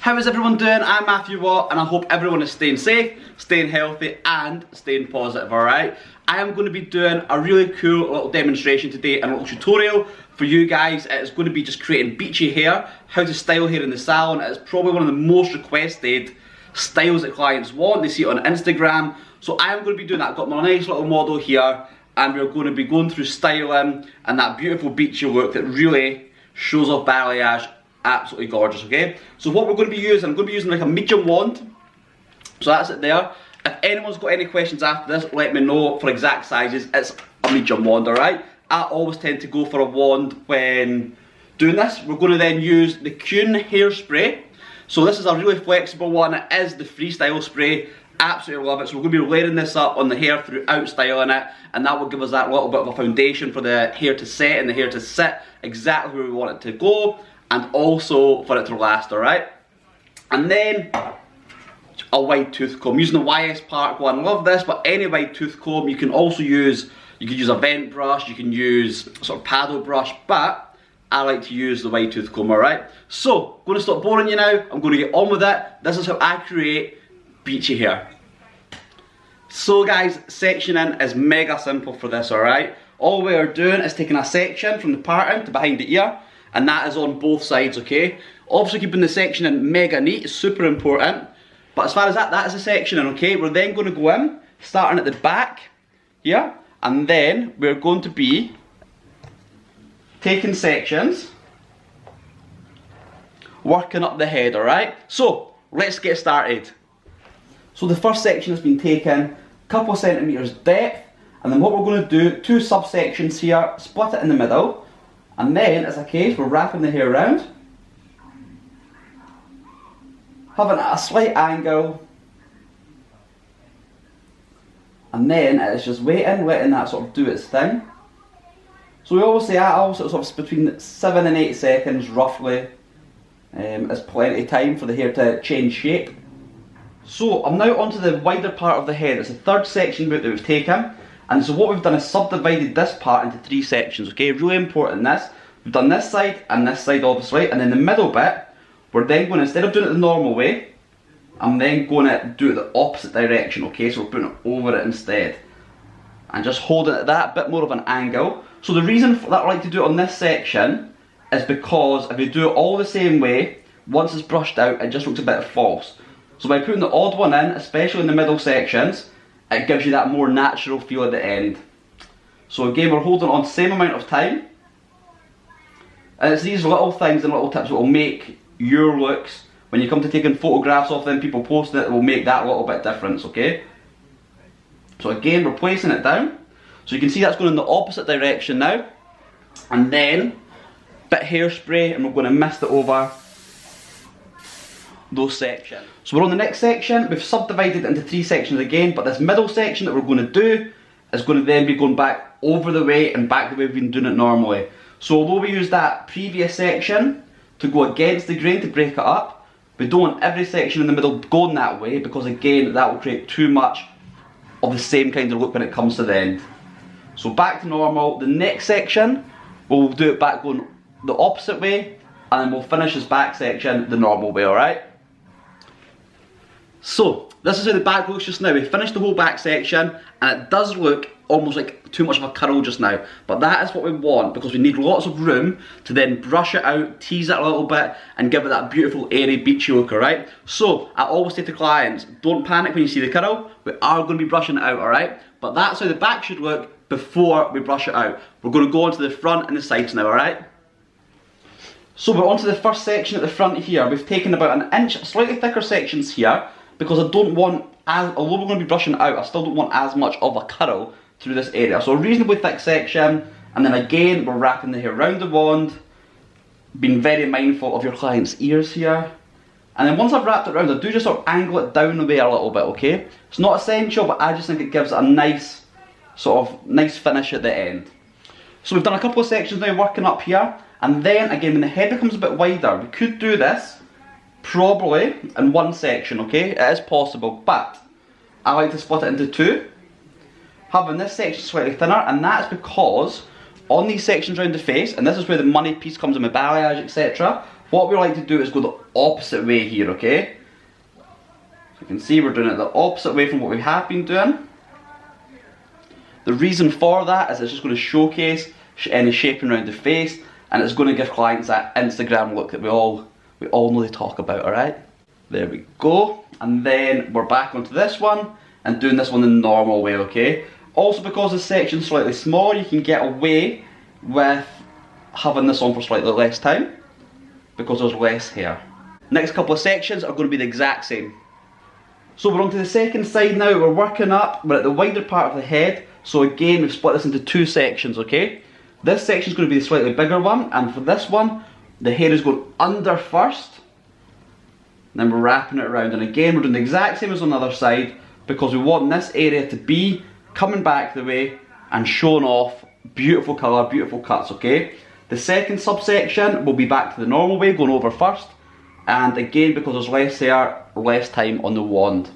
How is everyone doing? I'm Mathew Watt and I hope everyone is staying safe, staying healthy and staying positive, alright? I am going to be doing a really cool little demonstration today and a little tutorial for you guys. It's going to be just creating beachy hair, how to style hair in the salon. It's probably one of the most requested styles that clients want. They see it on Instagram. So I am going to be doing that. I've got my nice little model here and we're going to be going through styling and that beautiful beachy look that really shows off balayage. Absolutely gorgeous, okay? So what we're going to be using, I'm going to be using like a medium wand. So that's it there. If anyone's got any questions after this, let me know for exact sizes. It's a medium wand, alright? I always tend to go for a wand when doing this. We're going to then use the Cune hairspray. So this is a really flexible one. It is the freestyle spray. Absolutely love it. So we're going to be layering this up on the hair throughout styling it, and that will give us that little bit of a foundation for the hair to set and the hair to sit exactly where we want it to go, and also for it to last, alright? And then a wide tooth comb. Using the YS Park one, love this, but any wide tooth comb. You can also use, you can use a vent brush, you can use sort of paddle brush, but I like to use the wide tooth comb, alright? So, I'm going to stop boring you now, I'm going to get on with it. This is how I create beachy hair. So guys, sectioning is mega simple for this, alright? All we are doing is taking a section from the parting to behind the ear, and that is on both sides, okay? Obviously keeping the sectioning mega neat is super important, but as far as that is the sectioning, okay? We're then going to go in, starting at the back here, and then we're going to be taking sections, working up the head, alright? So, let's get started. So the first section has been taken, a couple of centimetres depth, and then what we're going to do, two subsections here, split it in the middle, and then, as a case, we're wrapping the hair around, having a slight angle, and then it's just waiting, letting that sort of do its thing. So we always say, sort of between 7 and 8 seconds roughly is plenty of time for the hair to change shape. So I'm now onto the wider part of the head. It's the third section that we've taken. And so what we've done is subdivided this part into 3 sections, okay? Really important this. We've done this side and this side obviously, and then the middle bit, we're then going to, instead of doing it the normal way, I'm then going to do it the opposite direction, okay? So we're putting it over it instead. And just holding it at that, bit more of an angle. So the reason that I like to do it on this section is because if you do it all the same way, once it's brushed out, it just looks a bit false. So by putting the odd one in, especially in the middle sections, it gives you that more natural feel at the end. So again, we're holding on the same amount of time. And it's these little things and little tips that will make your looks, when you come to taking photographs of them, people posting it, will make that little bit difference, okay? So again, we're placing it down. So you can see that's going in the opposite direction now. And then, bit hairspray, and we're going to mist it over those sections. So we're on the next section. We've subdivided it into 3 sections again, but this middle section that we're going to do is going to then be going back over the way and back the way we've been doing it normally. So although we use that previous section to go against the grain to break it up, we don't want every section in the middle going that way, because again that will create too much of the same kind of look when it comes to the end. So back to normal. The next section, we'll do it back going the opposite way, and then we'll finish this back section the normal way, alright? So, this is how the back looks just now. We finished the whole back section, and it does look almost like too much of a curl just now. But that is what we want, because we need lots of room to then brush it out, tease it a little bit, and give it that beautiful airy beachy look, alright? So, I always say to clients, don't panic when you see the curl. We are going to be brushing it out, alright? But that's how the back should look before we brush it out. We're going to go onto the front and the sides now, alright? So we're onto the first section at the front here. We've taken about an inch, slightly thicker sections here, because I don't want, although we're going to be brushing it out, I still don't want as much of a curl through this area. So a reasonably thick section, and then again we're wrapping the hair around the wand, being very mindful of your client's ears here. And then once I've wrapped it around, I do just sort of angle it down the way a little bit, okay? It's not essential, but I just think it gives it a nice, sort of, nice finish at the end. So we've done a couple of sections now working up here, and then again when the head becomes a bit wider, we could do this probably in one section, okay? It is possible, but I like to split it into 2. Having this section slightly thinner, and that's because on these sections around the face, and this is where the money piece comes in with balayage, etc., what we like to do is go the opposite way here, okay? So you can see we're doing it the opposite way from what we have been doing. The reason for that is it's just going to showcase any shaping around the face, and it's going to give clients that Instagram look that we all know they talk about, alright? There we go. And then we're back onto this one and doing this one the normal way, okay? Also, because the section's slightly smaller, you can get away with having this on for slightly less time because there's less hair. Next couple of sections are going to be the exact same. So we're on to the second side now. We're working up, we're at the wider part of the head. So again, we've split this into two sections, okay? This section is going to be the slightly bigger one, and for this one, the hair is going under first, then we're wrapping it around, and again we're doing the exact same as on the other side because we want this area to be coming back the way and showing off beautiful colour, beautiful cuts, okay? The second subsection will be back to the normal way, going over first, and again because there's less hair, less time on the wand.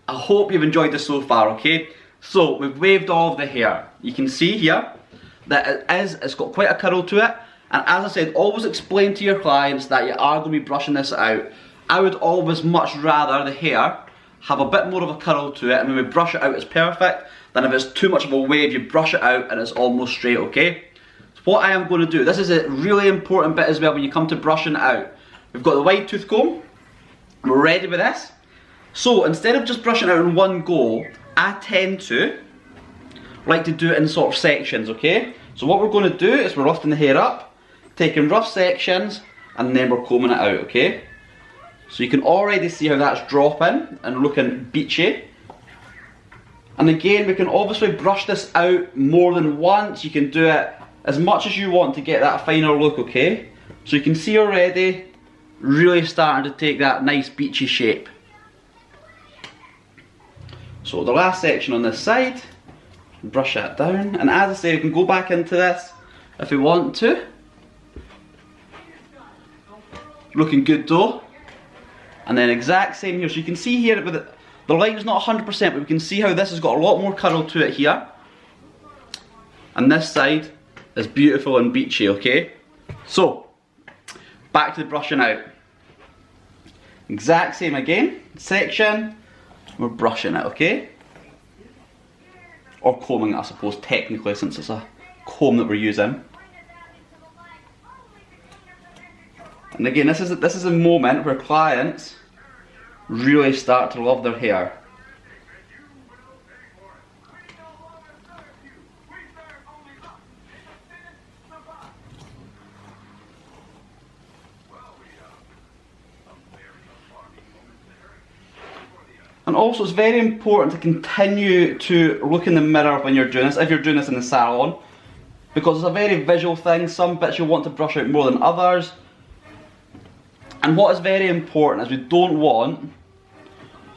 I hope you've enjoyed this so far, okay? So we've waved all of the hair. You can see here that it's got quite a curl to it, and as I said, always explain to your clients that you are going to be brushing this out. I would always much rather the hair have a bit more of a curl to it, and when we brush it out it's perfect, than if it's too much of a wave, you brush it out and it's almost straight, okay? So what I am going to do, this is a really important bit as well when you come to brushing it out. We've got the wide tooth comb, we're ready with this. So instead of just brushing it out in one go, I tend to like to do it in sort of sections, okay? So what we're going to do is we're lifting the hair up, taking rough sections, and then we're combing it out, okay? So you can already see how that's dropping and looking beachy. And again, we can obviously brush this out more than once. You can do it as much as you want to get that finer look, okay? So you can see already, really starting to take that nice beachy shape. So the last section on this side, brush that down, and as I say, we can go back into this if we want to. Looking good though. And then exact same here, so you can see here with the light is not 100%, but we can see how this has got a lot more curl to it here. And this side is beautiful and beachy, okay? So, back to the brushing out. Exact same again, section, we're brushing it, okay? Or combing it, I suppose, technically, since it's a comb that we're using. And again, this is a moment where clients really start to love their hair. And also it's very important to continue to look in the mirror when you're doing this, if you're doing this in the salon, because it's a very visual thing. Some bits you'll want to brush out more than others. And what is very important is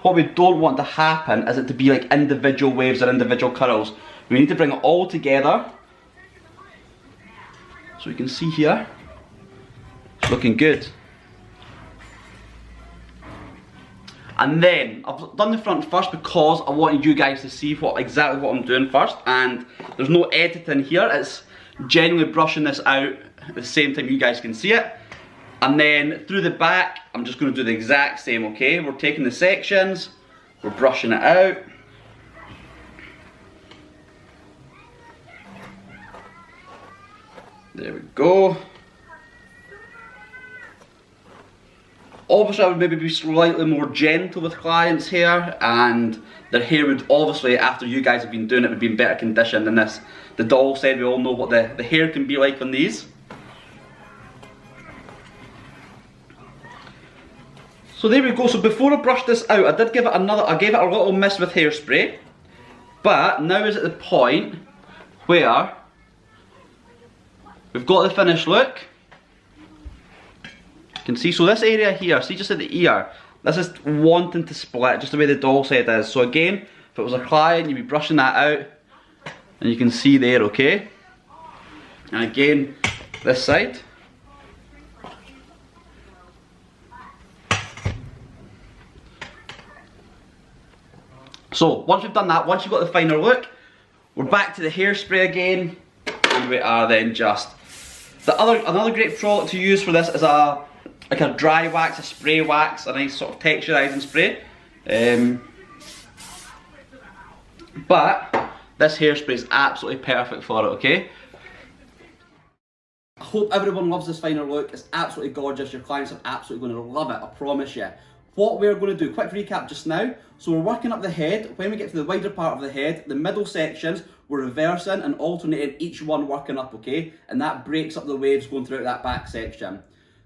what we don't want to happen is it to be like individual waves or individual curls. We need to bring it all together. So you can see here, it's looking good. And then, I've done the front first because I wanted you guys to see exactly what I'm doing first, and there's no editing here, it's genuinely brushing this out at the same time you guys can see it. And then through the back, I'm just going to do the exact same, okay? We're taking the sections, we're brushing it out. There we go. Obviously I would maybe be slightly more gentle with clients' hair, and their hair would obviously, after you guys have been doing it, would be in better condition than this. The doll said we all know what the hair can be like on these. So there we go. So before I brushed this out, I gave it a little mist with hairspray, but now is at the point where we've got the finished look. You can see, so this area here, see just at the ear, this is wanting to split, just the way the doll said it is. So again, if it was a client, you'd be brushing that out, and you can see there, okay? And again, this side. So once we've done that, once you've got the final look, we're back to the hairspray again, and we are then just... Another great product to use for this is like a dry wax, a spray wax, a nice sort of texturising spray. But this hairspray is absolutely perfect for it, okay? I hope everyone loves this final look. It's absolutely gorgeous. Your clients are absolutely going to love it, I promise you. What we're going to do, quick recap just now. So we're working up the head. When we get to the wider part of the head, the middle sections, we're reversing and alternating each one working up, okay? And that breaks up the waves going throughout that back section.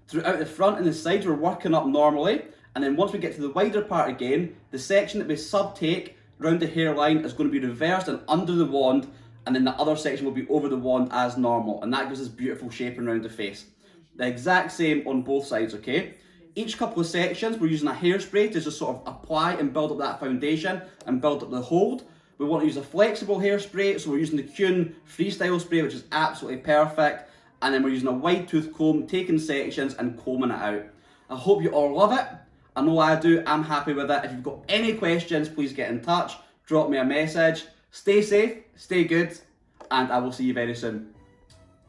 Throughout the front and the sides, we're working up normally. And then once we get to the wider part again, the section that we subtake round the hairline is going to be reversed and under the wand, and then the other section will be over the wand as normal, and that gives us beautiful shaping around the face. The exact same on both sides, okay? Each couple of sections, we're using a hairspray to just sort of apply and build up that foundation and build up the hold. We want to use a flexible hairspray, so we're using the Kuhn freestyle spray, which is absolutely perfect. And then we're using a wide tooth comb, taking sections and combing it out. I hope you all love it. I know I do, I'm happy with it. If you've got any questions, please get in touch, drop me a message. Stay safe, stay good, and I will see you very soon.